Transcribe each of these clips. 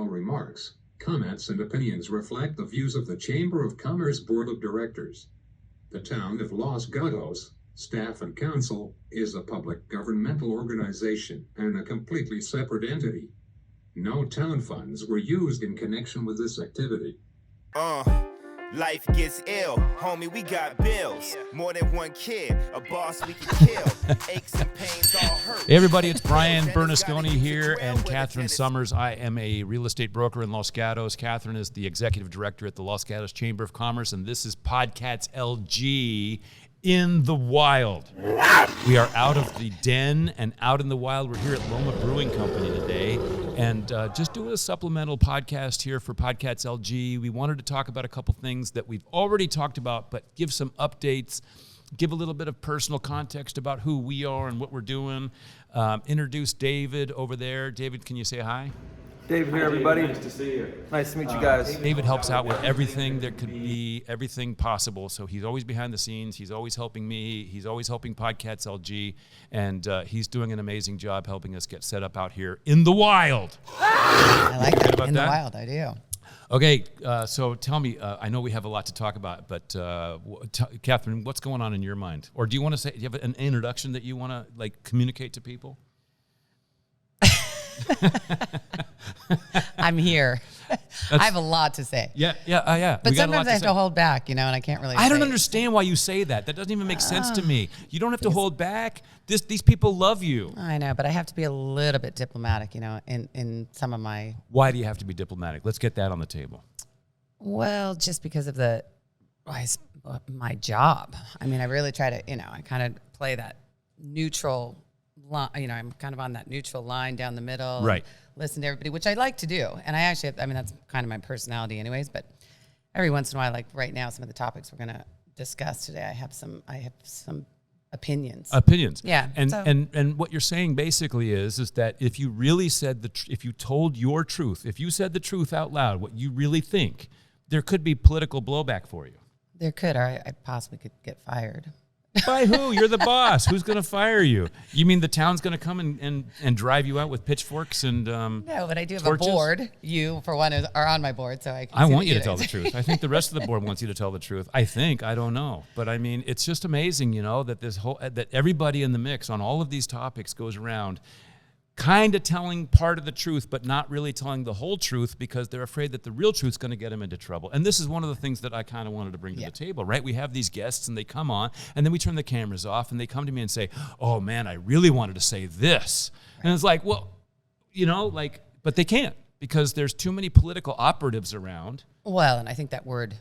All remarks, comments, and opinions reflect the views of the Chamber of Commerce Board of Directors. The Town of Los Gatos, staff and council, is a public governmental organization and a completely separate entity. No town funds were used in connection with this activity. Life gets ill, homie, we got bills. More than one kid, a boss we can kill. Aches and pains all hurt. Hey everybody, it's Brian Bernasconi here and Catherine Summers. I am a real estate broker in Los Gatos. Catherine is the executive director at the Los Gatos Chamber of Commerce, and this is PodCats LG in the wild. We are out of the den and out in the wild. We're here at Loma Brewing Company today, and just doing a supplemental podcast here for PodCats LG. We wanted to talk about a couple things that we've already talked about, but give some updates, give a little bit of personal context about who we are and what we're doing. Introduce David over there. David, can you say hi? David here, everybody. Nice to see you. Nice to meet you guys. David helps out with everything. There could be everything possible. So he's always behind the scenes. He's always helping me. He's always helping PodCats LG. And he's doing an amazing job helping us get set up out here in the wild. I like that. In the that? wild, I do. Okay, so tell me, I know we have a lot to talk about, but Catherine, what's going on in your mind? Or do you want to say, do you have an introduction that you want to like communicate to people? I'm here. I have a lot to say. Yeah. But sometimes I have to hold back, and I can't really. I don't understand why you say that. That doesn't even make sense to me. You don't have to hold back. These people love you. I know, but I have to be a little bit diplomatic, in some of my. Why do you have to be diplomatic? Let's get that on the table. Well, just because of my job. I mean, I really try to, I kind of play that neutral line. I'm kind of on that neutral line down the middle. Right. Listen to everybody, which I like to do. And I actually, that's kind of my personality anyways, but every once in a while, like right now, some of the topics we're going to discuss today, I have some opinions. Yeah. And what you're saying basically is that if you really said if you told your truth, if you said the truth out loud, what you really think, there could be political blowback for you. There could, or I possibly could get fired. By who? You're the boss. Who's going to fire you? You mean the town's going to come and drive you out with pitchforks and No, but I do have torches? a board. You, for one, are on my board, so I want you to tell the truth. I think the rest of the board wants you to tell the truth. I don't know. But I mean, it's just amazing, that that everybody in the mix on all of these topics goes around kind of telling part of the truth, but not really telling the whole truth because they're afraid that the real truth's going to get them into trouble. And this is one of the things that I kind of wanted to bring to the table, right? We have these guests and they come on and then we turn the cameras off and they come to me and say, oh man, I really wanted to say this. Right. And it's like, well, but they can't because there's too many political operatives around. Well, and I think that word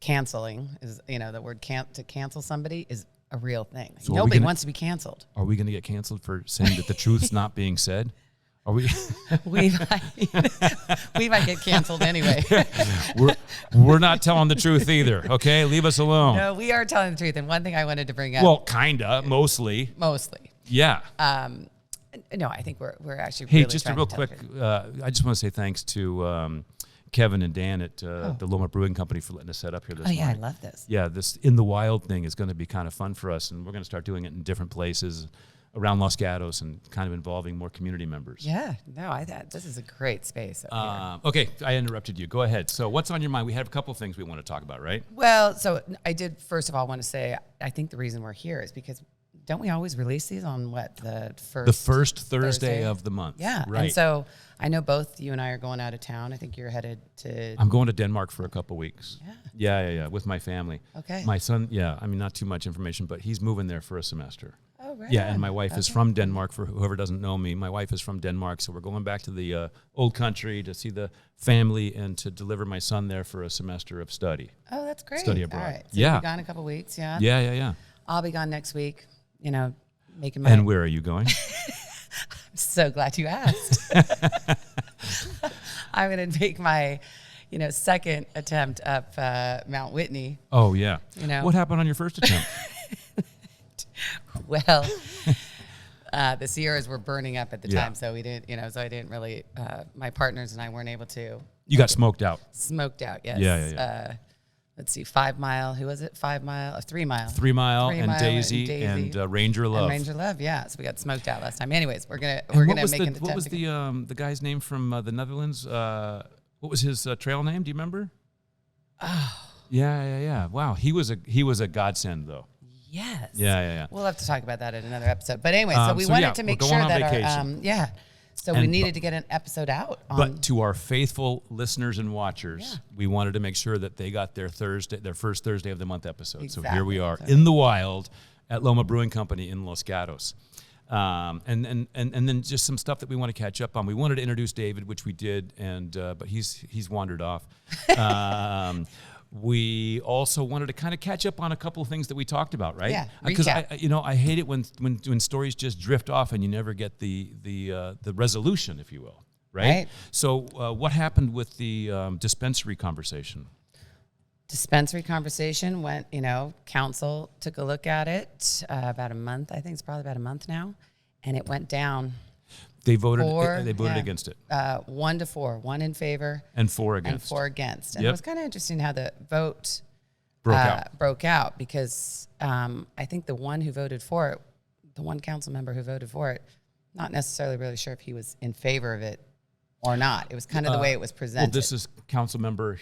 canceling is, the word to cancel somebody is a real thing. So nobody wants to be canceled. Are we going to get canceled for saying that the truth's not being said? Are we? we might get canceled anyway. we're not telling the truth either. Okay, leave us alone. No, we are telling the truth. And one thing I wanted to bring up. Well, kinda, mostly. Yeah. No, I think we're actually. Hey, really just a real quick. I just want to say thanks to Kevin and Dan at the Loma Brewing Company for letting us set up here this morning. I love this. Yeah, this In the Wild thing is going to be kind of fun for us, and we're going to start doing it in different places around Los Gatos and kind of involving more community members. Yeah, no, this is a great space. Okay, I interrupted you. Go ahead. So what's on your mind? We have a couple of things we want to talk about, right? Well, so I did, first of all, want to say, I think the reason we're here is because don't we always release these on the first Thursday of the month? Yeah, right. And so I know both you and I are going out of town. I think you're headed to. I'm going to Denmark for a couple weeks. Yeah. Yeah, with my family. Okay. My son, not too much information, but he's moving there for a semester. Oh, right. Yeah, and my wife is from Denmark. For whoever doesn't know me, my wife is from Denmark, so we're going back to the old country to see the family and to deliver my son there for a semester of study. Oh, that's great. Study abroad. All right. So you'll be gone a couple weeks, yeah? Yeah. I'll be gone next week, making my... And where are you going? I'm so glad you asked. I'm going to make my, second attempt up Mount Whitney. Oh, yeah. What happened on your first attempt? Well, the Sierras were burning up at the time, so we didn't, so I didn't really, my partners and I weren't able to. You got smoked out. Smoked out, yes. Yeah. let's see, 5 Mile. Who was it? 5 Mile, 3 Mile. 3 Mile, 3 and Mile Daisy and Ranger Love. And Ranger Love, yeah. So we got smoked out last time. Anyways, we're gonna And make an attempt. what was the guy's name from the Netherlands? What was his trail name? Do you remember? Oh. Yeah. Wow, he was a godsend though. Yes. Yeah. We'll have to talk about that in another episode. But anyway, so we wanted to make we're sure going on that vacation. our So we needed to get an episode out. But to our faithful listeners and watchers, we wanted to make sure that they got their first Thursday of the month episode. Exactly. So here we are in the wild at Loma Brewing Company in Los Gatos. And then just some stuff that we want to catch up on. We wanted to introduce David, which we did, but he's wandered off. We also wanted to kind of catch up on a couple of things that we talked about, right? Yeah, Because recap. I hate it when stories just drift off and you never get the resolution, if you will, right? So what happened with the dispensary conversation? Dispensary conversation went, council took a look at it about a month. I think it's probably about a month now. And it went down. They voted against it. 1-4, 1 in favor. And 4 against. And 4 against. And it was kind of interesting how the vote broke out because I think the one who voted for it, the one council member who voted for it, not necessarily really sure if he was in favor of it or not. It was kind of the way it was presented. Well, this is council member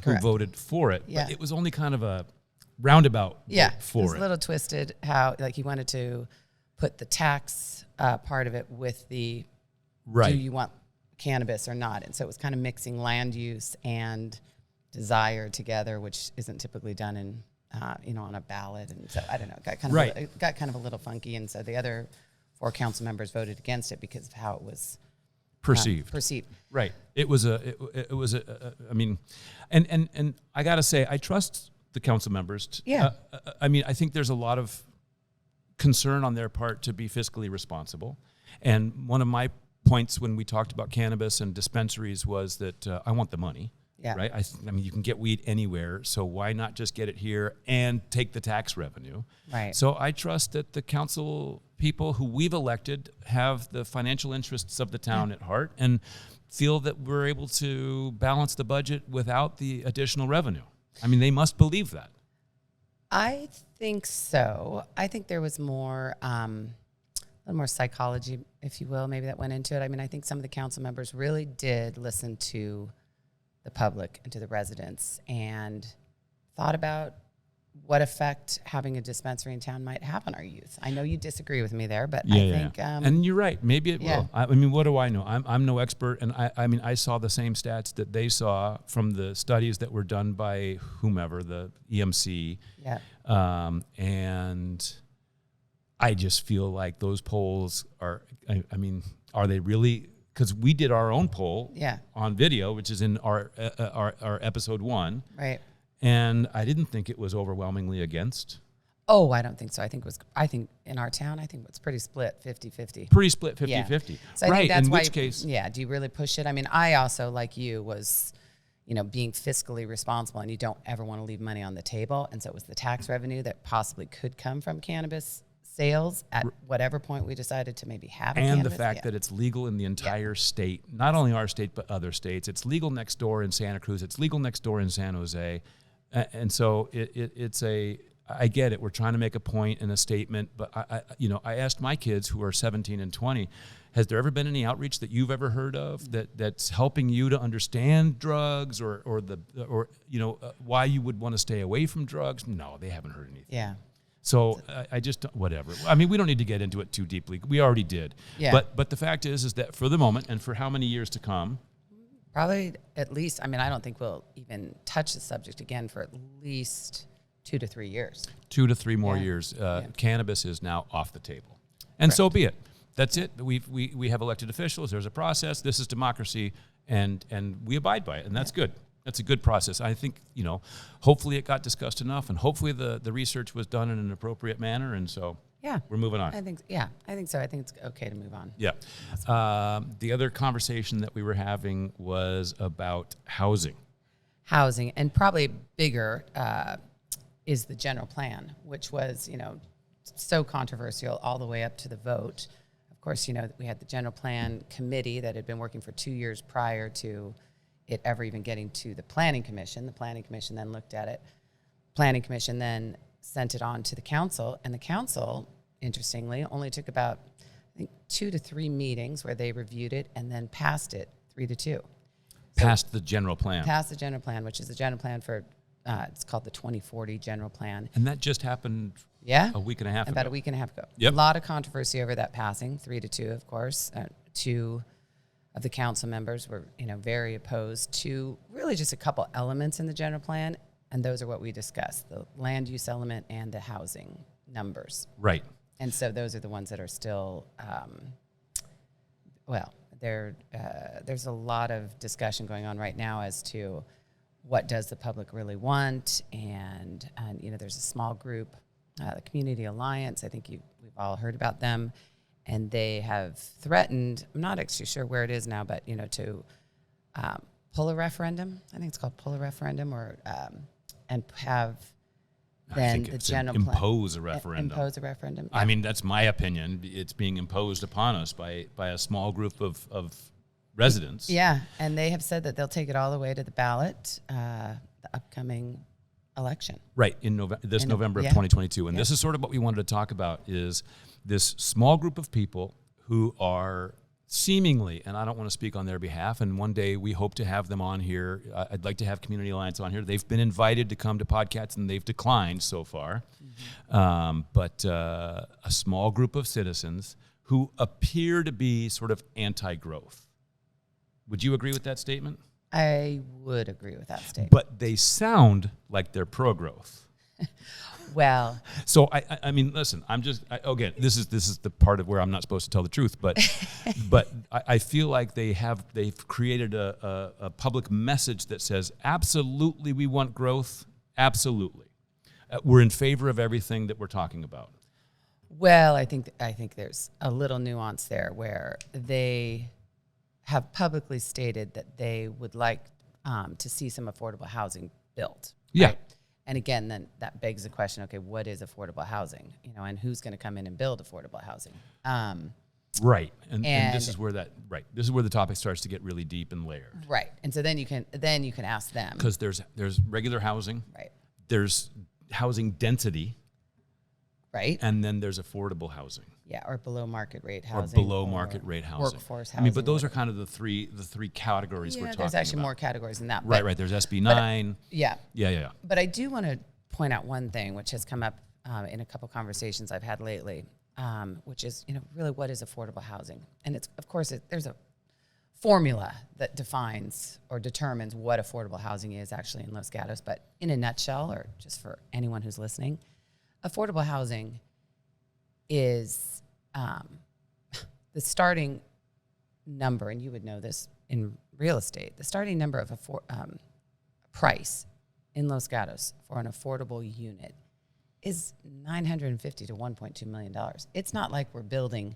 who voted for it, but it was only kind of a roundabout vote for it. It was a little twisted how he wanted to put the tax part of it with the do you want cannabis or not? And so it was kind of mixing land use and desire together, which isn't typically done in on a ballot. And so I don't know, it got kind of a little funky. And so the other 4 council members voted against it because of how it was perceived. Right. It was I mean, and I got to say, I trust the council members. I mean, I think there's a lot of concern on their part to be fiscally responsible. And one of my points when we talked about cannabis and dispensaries was that I want the money. Right. I mean, you can get weed anywhere, so why not just get it here and take the tax revenue? Right. So I trust that the council people who we've elected have the financial interests of the town at heart and feel that we're able to balance the budget without the additional revenue. I mean, they must believe that. I think so. I think there was more, a little more psychology, if you will, maybe that went into it. I mean, I think some of the council members really did listen to the public and to the residents and thought about what effect having a dispensary in town might have on our youth. I know you disagree with me there, but I think... and you're right. Maybe it will. I mean, what do I know? I'm no expert, and I mean, I saw the same stats that they saw from the studies that were done by whomever, the EMC. And I just feel like those polls are, I mean, are they really... Because we did our own poll on video, which is in our episode 1. Right. And I didn't think it was overwhelmingly against. Oh, I don't think so. I think in our town, I think it's pretty split, 50-50. Pretty split, 50-50. So I think that's in why, which case... Yeah, do you really push it? I mean, I also, like you, was, being fiscally responsible, and you don't ever want to leave money on the table. And so it was the tax revenue that possibly could come from cannabis sales at whatever point we decided to maybe have and cannabis. The fact that it's legal in the entire state, not only our state, but other states. It's legal next door in Santa Cruz. It's legal next door in San Jose. And so I get it. We're trying to make a point and a statement, but I asked my kids who are 17 and 20, has there ever been any outreach that you've ever heard of that's helping you to understand drugs or why you would want to stay away from drugs? No, they haven't heard anything. Yeah. So I just, whatever. I mean, we don't need to get into it too deeply. We already did. Yeah. But the fact is that for the moment and for how many years to come? Probably at least, I mean, I don't think we'll even touch the subject again for at least 2 to 3 years. 2 to 3 more years. Cannabis is now off the table. And so be it. That's it. We have elected officials. There's a process. This is democracy. And we abide by it. And that's good. That's a good process. I think, hopefully it got discussed enough, and hopefully the research was done in an appropriate manner, and so we're moving on. I think so. I think it's okay to move on. Yeah. The other conversation that we were having was about housing. Housing, and probably bigger is the general plan, which was, so controversial all the way up to the vote. Of course, we had the general plan committee that had been working for 2 years prior to it ever even getting to the Planning Commission. The Planning Commission then looked at it. Planning Commission then sent it on to the council, and the council, interestingly, only took about, I think, 2 to 3 meetings where they reviewed it and then passed it 3-2. Passed the general plan. Passed the general plan, which is the general plan for, it's called the 2040 general plan. And that just happened a week and a half ago. About a week and a half ago. Yep. A lot of controversy over that passing, 3-2, of course. 2 of the council members were, very opposed to really just a couple elements in the general plan, and those are what we discussed: the land use element and the housing numbers. Right. And so those are the ones that are still, there's a lot of discussion going on right now as to what does the public really want, and there's a small group, the Community Alliance. I think we've all heard about them. And they have threatened, I'm not actually sure where it is now, but, to pull a referendum. I think it's called pull a referendum, or and have then the general plan. Impose a referendum. Impose a referendum. I mean, that's my opinion. It's being imposed upon us by a small group of residents. Yeah, and they have said that they'll take it all the way to the ballot, the upcoming election. Right, in November of 2022. And this is sort of what we wanted to talk about, is this small group of people who are seemingly, and I don't want to speak on their behalf, and one day we hope to have them on here. I'd like to have Community Alliance on here. They've been invited to come to PodCats, and they've declined so far. But a small group of citizens who appear to be sort of anti-growth. Would you agree with that statement? I would agree with that statement. But they sound like they're pro-growth. Well, so I mean, listen. Again, this is the part of where I'm not supposed to tell the truth, but I feel like they've created a public message that says absolutely we want growth, absolutely we're in favor of everything that we're talking about. Well, I think there's a little nuance there where they have publicly stated that they would like to see some affordable housing built. Yeah. Right? And again, then that begs the question, okay, what is affordable housing? And who's going to come in and build affordable housing? Right. And this is where the topic starts to get really deep and layered. Right. And so then you can ask them. Because there's regular housing. Right. There's housing density. Right. And then there's affordable housing. Yeah, or below market rate housing. Or below market rate housing. Workforce housing. I mean, but those are kind of the three categories we're talking about. There's actually more categories than that. Right. There's SB 9. Yeah. Yeah. But I do want to point out one thing which has come up in a couple conversations I've had lately, which is, really what is affordable housing? And it's, of course, there's a formula that defines or determines what affordable housing is actually in Los Gatos. But in a nutshell, or just for anyone who's listening, affordable housing is the starting number, and you would know this in real estate, the starting number of price in Los Gatos for an affordable unit is $950 to $1.2 million. It's not like we're building,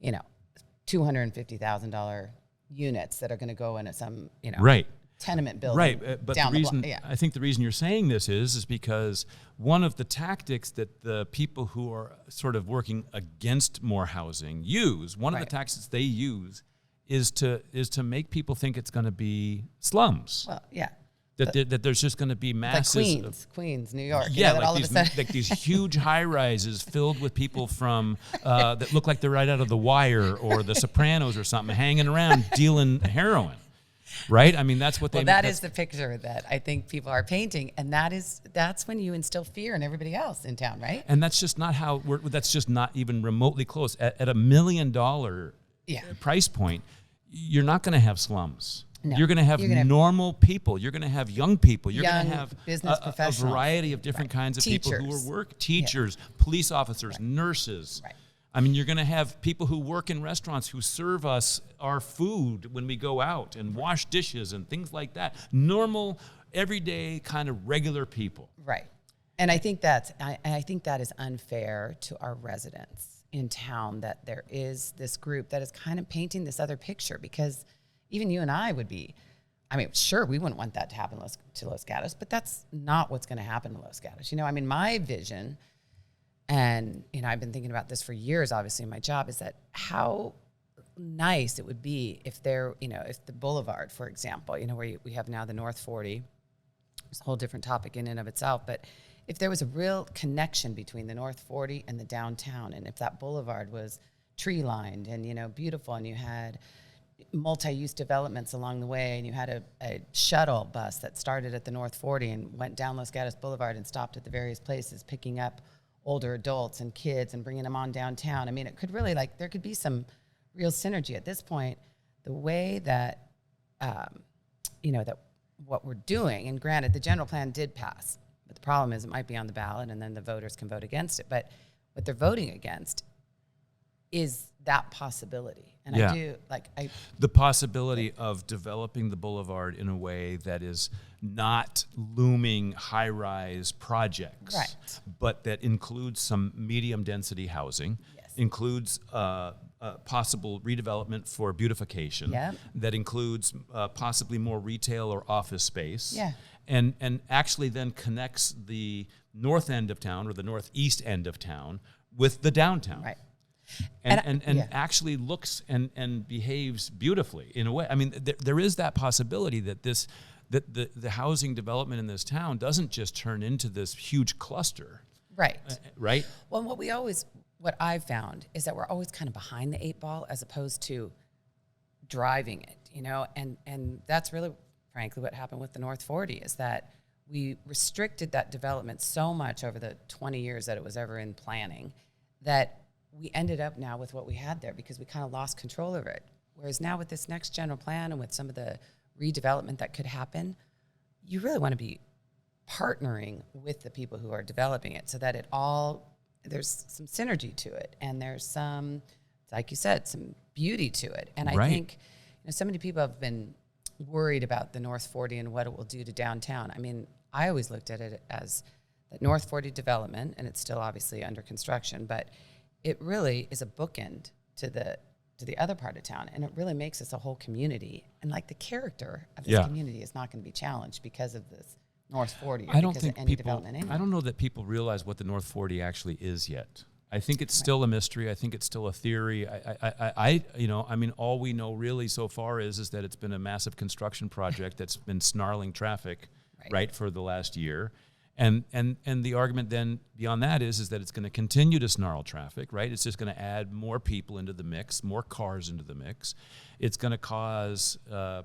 $250,000 units that are going to go into some, right. tenement building. Right, but down the reason I think the reason you're saying this is because one of the tactics that the people who are sort of working against more housing use, one of the tactics they use is to make people think it's going to be slums. Well, yeah. That there's just going to be masses like Queens, New York. Yeah, like these huge high rises filled with people from that look like they're right out of The Wire or The Sopranos or something, hanging around dealing heroin. Right? I mean, that's what they... Well, that is the picture that I think people are painting, and that's when you instill fear in everybody else in town, right? And that's just not how... that's just not even remotely close. At $1 million price point, you're not going to have slums. No. You're going to have normal people. You're going to have young people. You're going to have business professionals. A variety of different kinds of Teachers. people who are teachers, police officers, nurses. Right. I mean, you're going to have people who work in restaurants who serve us our food when we go out and wash dishes and things like that. Normal, everyday, kind of regular people. Right. And I think that is unfair to our residents in town, that there is this group that is kind of painting this other picture, because even you and I would be, sure, we wouldn't want that to happen to Los Gatos, but that's not what's going to happen to Los Gatos. My vision, and I've been thinking about this for years, obviously, in my job, is that how nice it would be if there, if the boulevard, for example, where we have now the North 40, it's a whole different topic in and of itself, but if there was a real connection between the North 40 and the downtown, and if that boulevard was tree lined and, beautiful, and you had multi-use developments along the way, and you had a shuttle bus that started at the North 40 and went down Los Gatos Boulevard and stopped at the various places, picking up older adults and kids and bringing them on downtown. I mean, it could really, there could be some real synergy at this point. The way that, that what we're doing, and granted, the general plan did pass, but the problem is it might be on the ballot and then the voters can vote against it. But what they're voting against is that possibility. And the possibility of developing the boulevard in a way that is not looming high-rise projects, right, but that includes some medium-density housing, yes, includes possible redevelopment for beautification, yep, that includes possibly more retail or office space, yeah, and actually then connects the north end of town or the northeast end of town with the downtown. right. And yeah, actually looks and behaves beautifully in a way. I mean, there is that possibility that the housing development in this town doesn't just turn into this huge cluster. Right. Right? Well, what I've found is that we're always kind of behind the 8 ball as opposed to driving it, and that's really, frankly, what happened with the North 40 is that we restricted that development so much over the 20 years that it was ever in planning that we ended up now with what we had there because we kind of lost control over it. Whereas now with this next general plan and with some of the redevelopment that could happen, you really want to be partnering with the people who are developing it so that there's some synergy to it. And there's some, like you said, some beauty to it. And I think, so many people have been worried about the North 40 and what it will do to downtown. I mean, I always looked at it as the North 40 development, and it's still obviously under construction, but it really is a bookend to the other part of town, and it really makes us a whole community. And the character of this community is not going to be challenged because of this North 40. Or I don't because think of any people. development anyway. I don't know that people realize what the North 40 actually is yet. I think it's still a mystery. I think it's still a theory. I mean, all we know really so far is that it's been a massive construction project that's been snarling traffic, right, for the last year. And the argument then beyond that is that it's going to continue to snarl traffic, right? It's just going to add more people into the mix, more cars into the mix. It's going to cause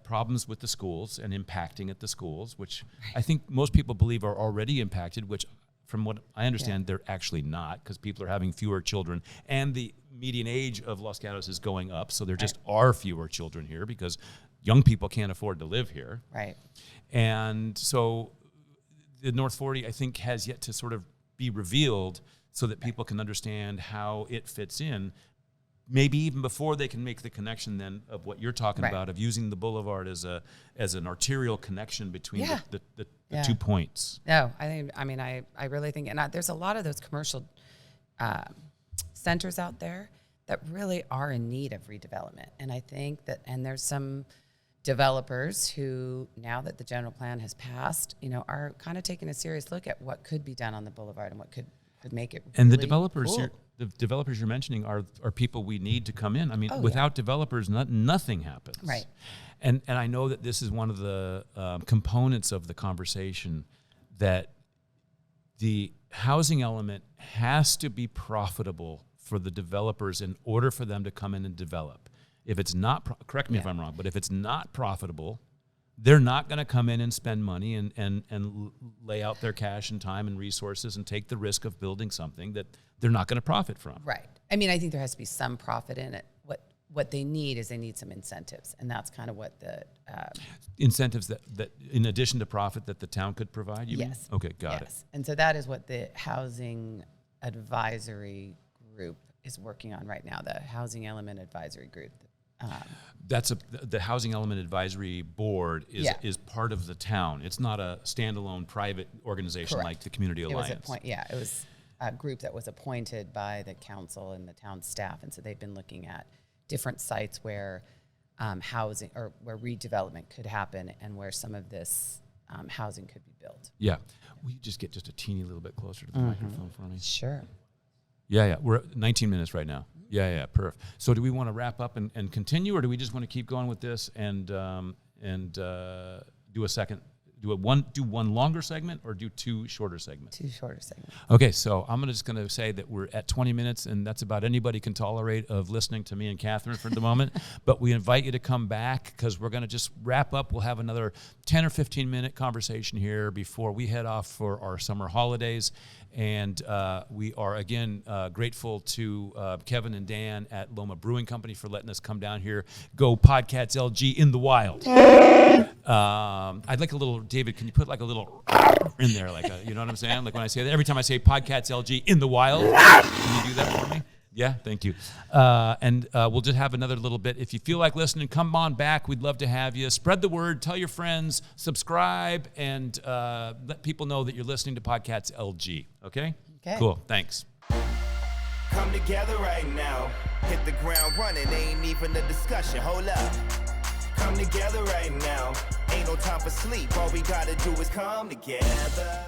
problems with the schools and impacting at the schools, which I think most people believe are already impacted, which from what I understand, they're actually not because people are having fewer children and the median age of Los Gatos is going up. So there just are fewer children here because young people can't afford to live here. Right. And so the North 40, I think, has yet to sort of be revealed so that people can understand how it fits in, maybe even before they can make the connection then of what you're talking about, of using the boulevard as an arterial connection between the 2 points. No, I really think, and there's a lot of those commercial centers out there that really are in need of redevelopment. And I think that, and there's some developers who, now that the general plan has passed, are kind of taking a serious look at what could be done on the boulevard and what could make it and really the developers cool. the developers you're mentioning are people we need to come in. I mean, without developers, nothing happens. Right. And I know that this is one of the components of the conversation, that the housing element has to be profitable for the developers in order for them to come in and develop. If it's not, correct me if I'm wrong, but if it's not profitable, they're not going to come in and spend money and lay out their cash and time and resources and take the risk of building something that they're not going to profit from. Right. I mean, I think there has to be some profit in it. What they need is they need some incentives, and that's kind of what the incentives that in addition to profit that the town could provide. You mean? Okay, got it. And so that is what the housing advisory group is working on right now. The Housing Element Advisory Group. The Housing Element Advisory Board is part of the town. It's not a standalone private organization like the Community Alliance. It was a group that was appointed by the council and the town staff, and so they've been looking at different sites where housing or where redevelopment could happen and where some of this housing could be built. Yeah. Will you just get just a teeny little bit closer to the microphone for me? Sure. Yeah. We're at 19 minutes right now. Yeah, perfect. So do we want to wrap up and continue, or do we just want to keep going with this and do a second? Do one longer segment or do 2 shorter segments? 2 shorter segments. Okay, so I'm just going to say that we're at 20 minutes, and that's about anybody can tolerate of listening to me and Catherine for the moment. But we invite you to come back because we're going to just wrap up. We'll have another 10 or 15-minute conversation here before we head off for our summer holidays. And we are, again, grateful to Kevin and Dan at Loma Brewing Company for letting us come down here. Go PodCats LG in the wild. I'd like a little, David, can you put like a little in there? Like, you know what I'm saying? Like when I say that, every time I say PodCats LG in the wild, can you do that for me? Yeah, thank you. And we'll just have another little bit. If you feel like listening, come on back. We'd love to have you. Spread the word. Tell your friends. Subscribe. And let people know that you're listening to PodCats LG. Okay? Cool. Thanks. Come together right now. Hit the ground running. Ain't even a discussion. Hold up. Come together right now. Ain't no time for sleep. All we gotta do is come together.